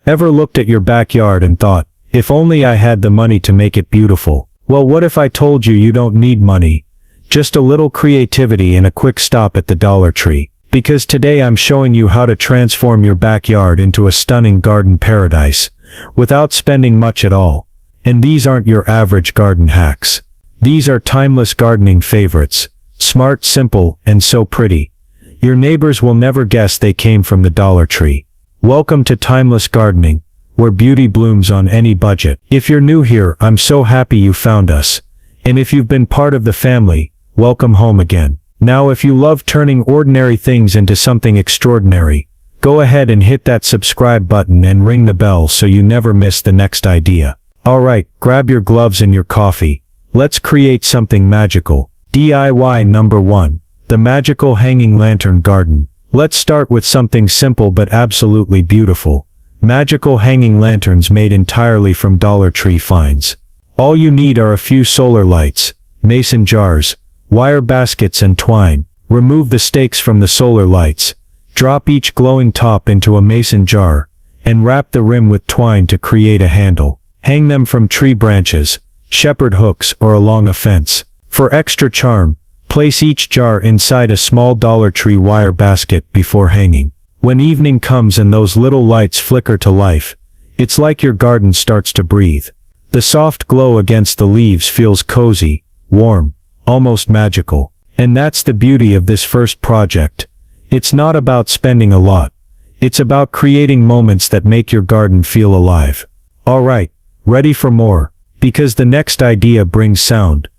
Ever looked at your backyard and thought, if only I had the money to make it beautiful? Well, what if I told you you don't need money? Just a little creativity and a quick stop at the Dollar Tree. Because today I'm showing you how to transform your backyard into a stunning garden paradise, without spending much at all. And these aren't your average garden hacks. These are timeless gardening favorites. Smart, simple, and so pretty. Your neighbors will never guess they came from the Dollar Tree. Welcome to Timeless Gardening, where beauty blooms on any budget. If you're new here, I'm so happy you found us. And if you've been part of the family, welcome home again. Now if you love turning ordinary things into something extraordinary, go ahead and hit that subscribe button and ring the bell so you never miss the next idea. Alright, grab your gloves and your coffee. Let's create something magical. DIY number 1. The magical hanging lantern garden. Let's start with something simple but absolutely beautiful. Magical hanging lanterns made entirely from Dollar Tree finds. All you need are a few solar lights, mason jars, wire baskets and twine. Remove the stakes from the solar lights. Drop each glowing top into a mason jar, and wrap the rim with twine to create a handle. Hang them from tree branches, shepherd hooks or along a fence. For extra charm, place each jar inside a small Dollar Tree wire basket before hanging. When evening comes and those little lights flicker to life, it's like your garden starts to breathe. The soft glow against the leaves feels cozy, warm, almost magical. And that's the beauty of this first project. It's not about spending a lot. It's about creating moments that make your garden feel alive. Alright, ready for more? Because the next idea brings sound,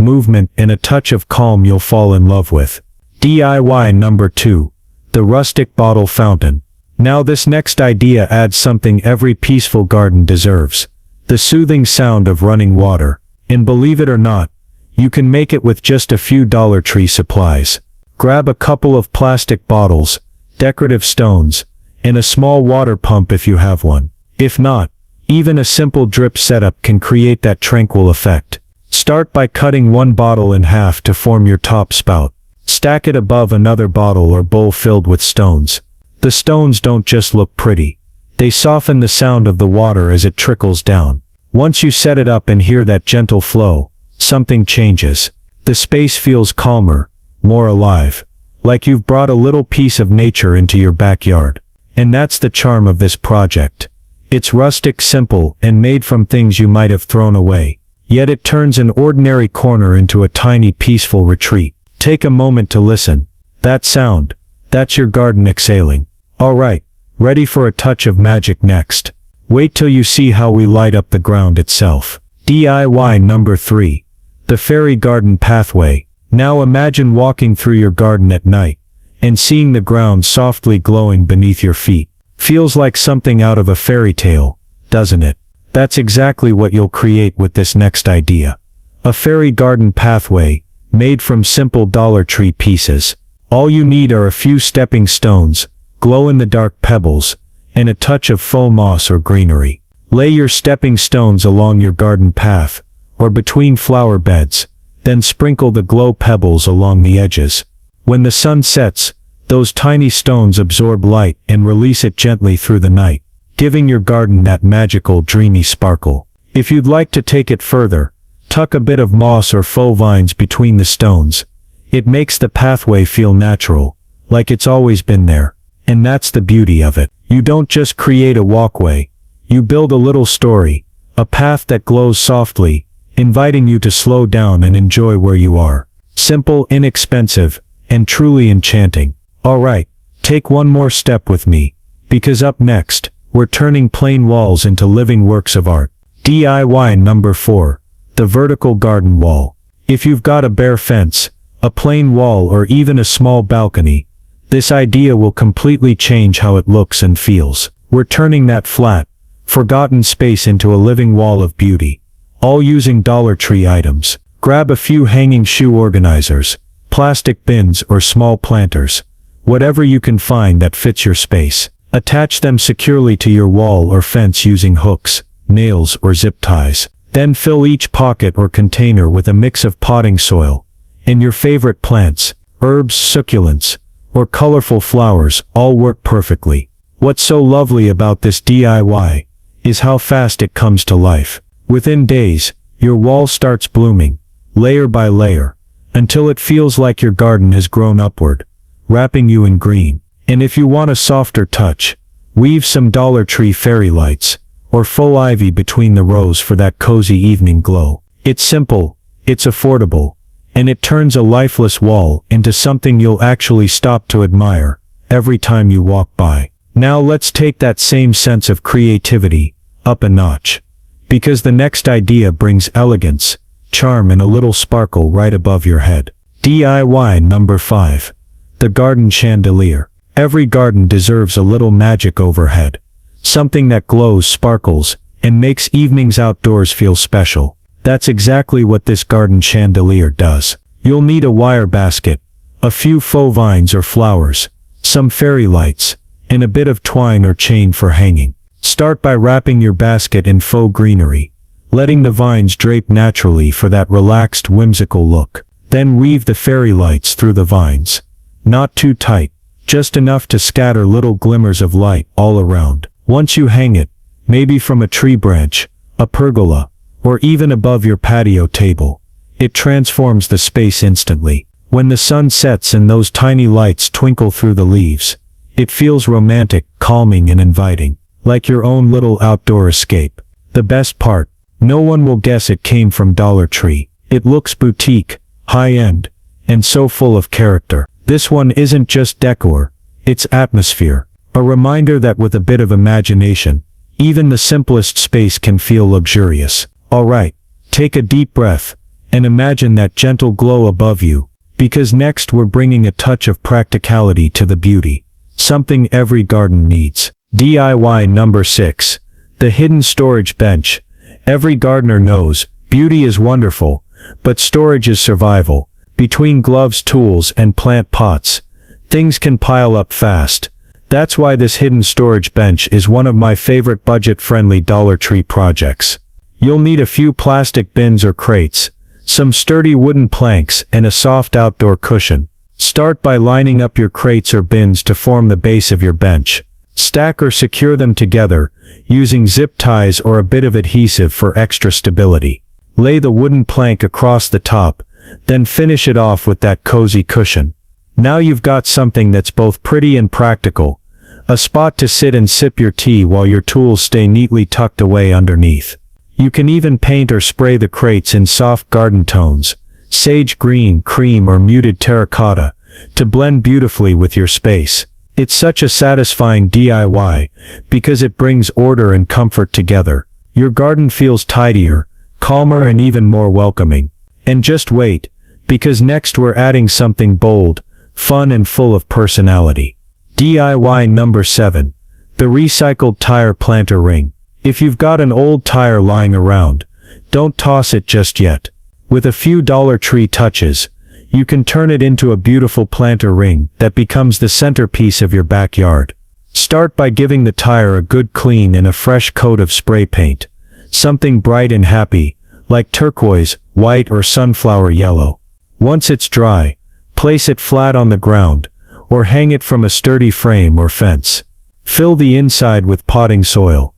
movement, and a touch of calm you'll fall in love with. DIY number 2. The Rustic Bottle Fountain. Now this next idea adds something every peaceful garden deserves. The soothing sound of running water. And believe it or not, you can make it with just a few Dollar Tree supplies. Grab a couple of plastic bottles, decorative stones, and a small water pump if you have one. If not, even a simple drip setup can create that tranquil effect. Start by cutting one bottle in half to form your top spout. Stack it above another bottle or bowl filled with stones. The stones don't just look pretty. They soften the sound of the water as it trickles down. Once you set it up and hear that gentle flow, something changes. The space feels calmer, more alive. Like you've brought a little piece of nature into your backyard. And that's the charm of this project. It's rustic, simple, and made from things you might have thrown away. Yet it turns an ordinary corner into a tiny peaceful retreat. Take a moment to listen. That sound, that's your garden exhaling. Alright, ready for a touch of magic next. Wait till you see how we light up the ground itself. DIY number 3. The Fairy Garden Pathway. Now imagine walking through your garden at night, and seeing the ground softly glowing beneath your feet. Feels like something out of a fairy tale, doesn't it? That's exactly what you'll create with this next idea. A fairy garden pathway, made from simple Dollar Tree pieces. All you need are a few stepping stones, glow-in-the-dark pebbles, and a touch of faux moss or greenery. Lay your stepping stones along your garden path, or between flower beds, then sprinkle the glow pebbles along the edges. When the sun sets, those tiny stones absorb light and release it gently through the night, giving your garden that magical, dreamy sparkle. If you'd like to take it further, tuck a bit of moss or faux vines between the stones. It makes the pathway feel natural, like it's always been there. And that's the beauty of it. You don't just create a walkway. You build a little story, a path that glows softly, inviting you to slow down and enjoy where you are. Simple, inexpensive, and truly enchanting. Alright, take one more step with me, because up next, we're turning plain walls into living works of art. DIY number 4. The vertical garden wall. If you've got a bare fence, a plain wall or even a small balcony, this idea will completely change how it looks and feels. We're turning that flat, forgotten space into a living wall of beauty, all using Dollar Tree items. Grab a few hanging shoe organizers, plastic bins or small planters, whatever you can find that fits your space. Attach them securely to your wall or fence using hooks, nails or zip ties. Then fill each pocket or container with a mix of potting soil and your favorite plants, herbs, succulents, or colorful flowers. All work perfectly. What's so lovely about this DIY is how fast it comes to life. Within days, your wall starts blooming, layer by layer, until it feels like your garden has grown upward, wrapping you in green. And if you want a softer touch, weave some Dollar Tree fairy lights, or faux ivy between the rows for that cozy evening glow. It's simple, it's affordable, and it turns a lifeless wall into something you'll actually stop to admire every time you walk by. Now let's take that same sense of creativity up a notch, because the next idea brings elegance, charm, and a little sparkle right above your head. DIY number 5. The garden chandelier. Every garden deserves a little magic overhead, something that glows, sparkles, and makes evenings outdoors feel special. That's exactly what this garden chandelier does. You'll need a wire basket, a few faux vines or flowers, some fairy lights, and a bit of twine or chain for hanging. Start by wrapping your basket in faux greenery, letting the vines drape naturally for that relaxed, whimsical look. Then weave the fairy lights through the vines. Not too tight, just enough to scatter little glimmers of light all around. Once you hang it, maybe from a tree branch, a pergola, or even above your patio table, it transforms the space instantly. When the sun sets and those tiny lights twinkle through the leaves, it feels romantic, calming, and inviting, like your own little outdoor escape. The best part, no one will guess it came from Dollar Tree. It looks boutique, high-end, and so full of character. This one isn't just decor, it's atmosphere, a reminder that with a bit of imagination, even the simplest space can feel luxurious. Alright, take a deep breath, and imagine that gentle glow above you, because next we're bringing a touch of practicality to the beauty, something every garden needs. DIY number 6. The hidden storage bench. Every gardener knows, beauty is wonderful, but storage is survival. Between gloves, tools, and plant pots, things can pile up fast. That's why this hidden storage bench is one of my favorite budget-friendly Dollar Tree projects. You'll need a few plastic bins or crates, some sturdy wooden planks, and a soft outdoor cushion. Start by lining up your crates or bins to form the base of your bench. Stack or secure them together, using zip ties or a bit of adhesive for extra stability. Lay the wooden plank across the top, then finish it off with that cozy cushion. Now you've got something that's both pretty and practical, a spot to sit and sip your tea while your tools stay neatly tucked away underneath. You can even paint or spray the crates in soft garden tones, sage green, cream, or muted terracotta, to blend beautifully with your space. It's such a satisfying DIY, because it brings order and comfort together. Your garden feels tidier, calmer, and even more welcoming. And just wait, because next we're adding something bold, fun, and full of personality. DIY number 7. The recycled tire planter ring. If you've got an old tire lying around, don't toss it just yet. With a few Dollar Tree touches, you can turn it into a beautiful planter ring that becomes the centerpiece of your backyard. Start by giving the tire a good clean and a fresh coat of spray paint, something bright and happy, like turquoise, white, or sunflower yellow. Once it's dry, place it flat on the ground, or hang it from a sturdy frame or fence. Fill the inside with potting soil,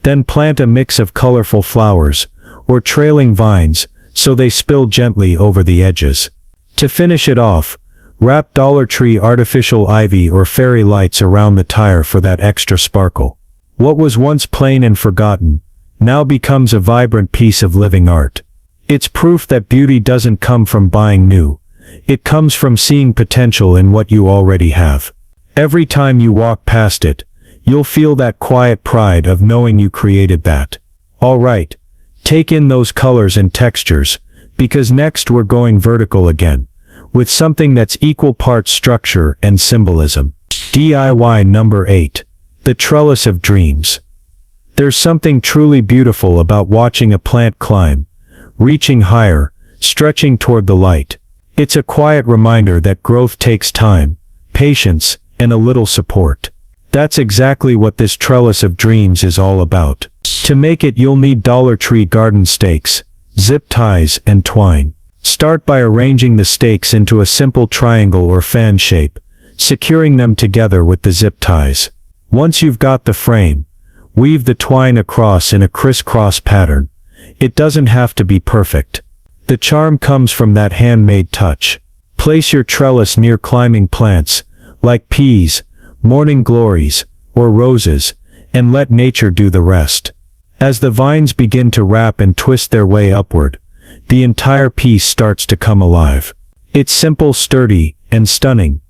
then plant a mix of colorful flowers, or trailing vines, so they spill gently over the edges. To finish it off, wrap Dollar Tree artificial ivy or fairy lights around the tire for that extra sparkle. What was once plain and forgotten, now becomes a vibrant piece of living art. It's proof that beauty doesn't come from buying new. It comes from seeing potential in what you already have. Every time you walk past it, you'll feel that quiet pride of knowing you created that. Alright, take in those colors and textures, because next we're going vertical again, with something that's equal parts structure and symbolism. DIY number 8. The trellis of dreams. There's something truly beautiful about watching a plant climb, reaching higher, stretching toward the light. It's a quiet reminder that growth takes time, patience, and a little support. That's exactly what this trellis of dreams is all about. To make it, you'll need Dollar Tree garden stakes, zip ties, and twine. Start by arranging the stakes into a simple triangle or fan shape, securing them together with the zip ties. Once you've got the frame, weave the twine across in a crisscross pattern. It doesn't have to be perfect. The charm comes from that handmade touch. Place your trellis near climbing plants, like peas, morning glories, or roses, and let nature do the rest. As the vines begin to wrap and twist their way upward, the entire piece starts to come alive. It's simple, sturdy, and stunning.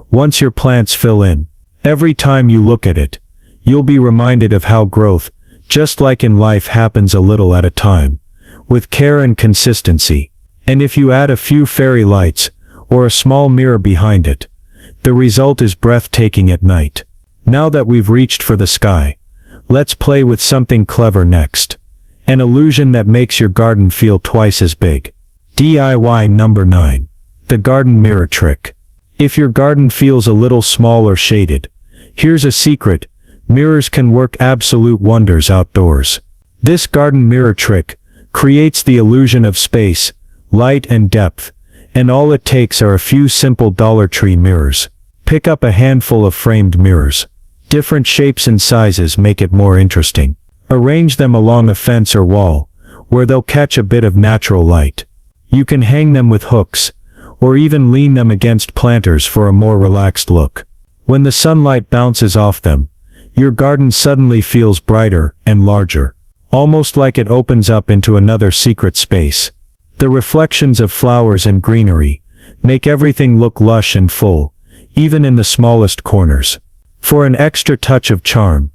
Once your plants fill in, every time you look at it, you'll be reminded of how growth, just like in life, happens a little at a time, with care and consistency. And if you add a few fairy lights, or a small mirror behind it, the result is breathtaking at night. Now that we've reached for the sky, let's play with something clever next. An illusion that makes your garden feel twice as big. DIY number 9. The garden mirror trick. If your garden feels a little small or shaded, here's a secret: mirrors can work absolute wonders outdoors. This garden mirror trick creates the illusion of space, light and depth, and all it takes are a few simple Dollar Tree mirrors. Pick up a handful of framed mirrors. Different shapes and sizes make it more interesting. Arrange them along a fence or wall, where they'll catch a bit of natural light. You can hang them with hooks, or even lean them against planters for a more relaxed look. When the sunlight bounces off them, your garden suddenly feels brighter and larger, almost like it opens up into another secret space. The reflections of flowers and greenery make everything look lush and full, even in the smallest corners. For an extra touch of charm,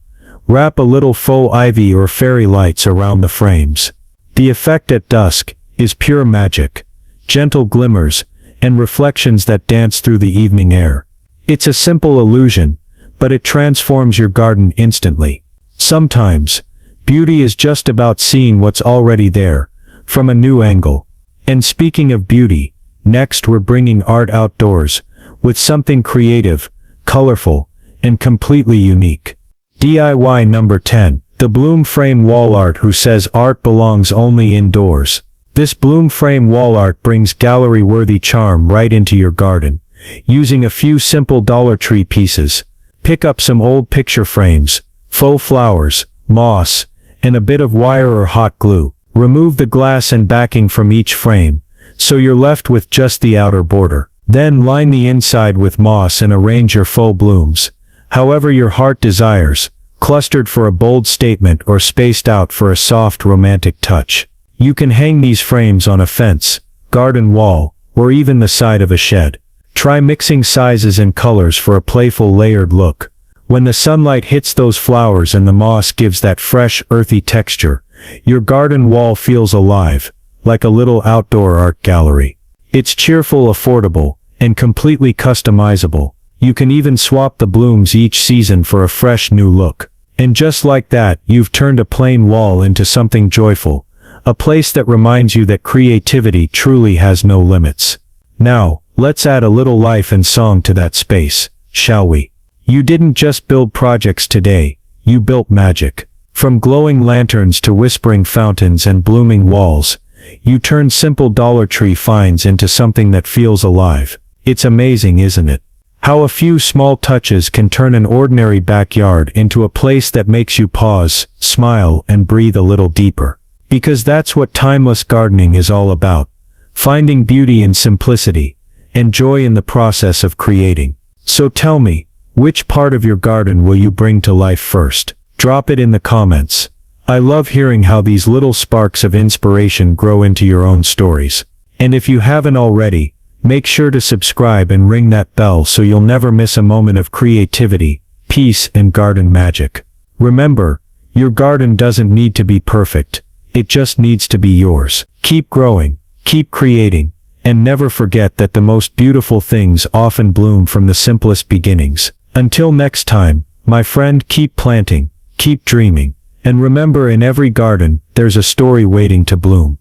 wrap a little faux ivy or fairy lights around the frames. The effect at dusk is pure magic, gentle glimmers, and reflections that dance through the evening air. It's a simple illusion, but it transforms your garden instantly. Sometimes, beauty is just about seeing what's already there, from a new angle. And speaking of beauty, next we're bringing art outdoors, with something creative, colorful, and completely unique. DIY number 10. The bloom frame wall art. Who says art belongs only indoors? This bloom frame wall art brings gallery-worthy charm right into your garden, using a few simple Dollar Tree pieces. Pick up some old picture frames, faux flowers, moss, and a bit of wire or hot glue. Remove the glass and backing from each frame, so you're left with just the outer border. Then line the inside with moss and arrange your faux blooms, however your heart desires, clustered for a bold statement or spaced out for a soft romantic touch. You can hang these frames on a fence, garden wall, or even the side of a shed. Try mixing sizes and colors for a playful layered look. When the sunlight hits those flowers and the moss gives that fresh, earthy texture, your garden wall feels alive, like a little outdoor art gallery. It's cheerful, affordable, and completely customizable. You can even swap the blooms each season for a fresh new look. And just like that, you've turned a plain wall into something joyful, a place that reminds you that creativity truly has no limits. Now, let's add a little life and song to that space, shall we? You didn't just build projects today, you built magic. From glowing lanterns to whispering fountains and blooming walls, you turned simple Dollar Tree finds into something that feels alive. It's amazing, isn't it? How a few small touches can turn an ordinary backyard into a place that makes you pause, smile, and breathe a little deeper. Because that's what timeless gardening is all about. Finding beauty in simplicity, and joy in the process of creating. So tell me, which part of your garden will you bring to life first? Drop it in the comments. I love hearing how these little sparks of inspiration grow into your own stories. And if you haven't already, make sure to subscribe and ring that bell so you'll never miss a moment of creativity, peace, and garden magic. Remember, your garden doesn't need to be perfect. It just needs to be yours. Keep growing, keep creating, and never forget that the most beautiful things often bloom from the simplest beginnings. Until next time, my friend, keep planting, keep dreaming, and remember, in every garden, there's a story waiting to bloom.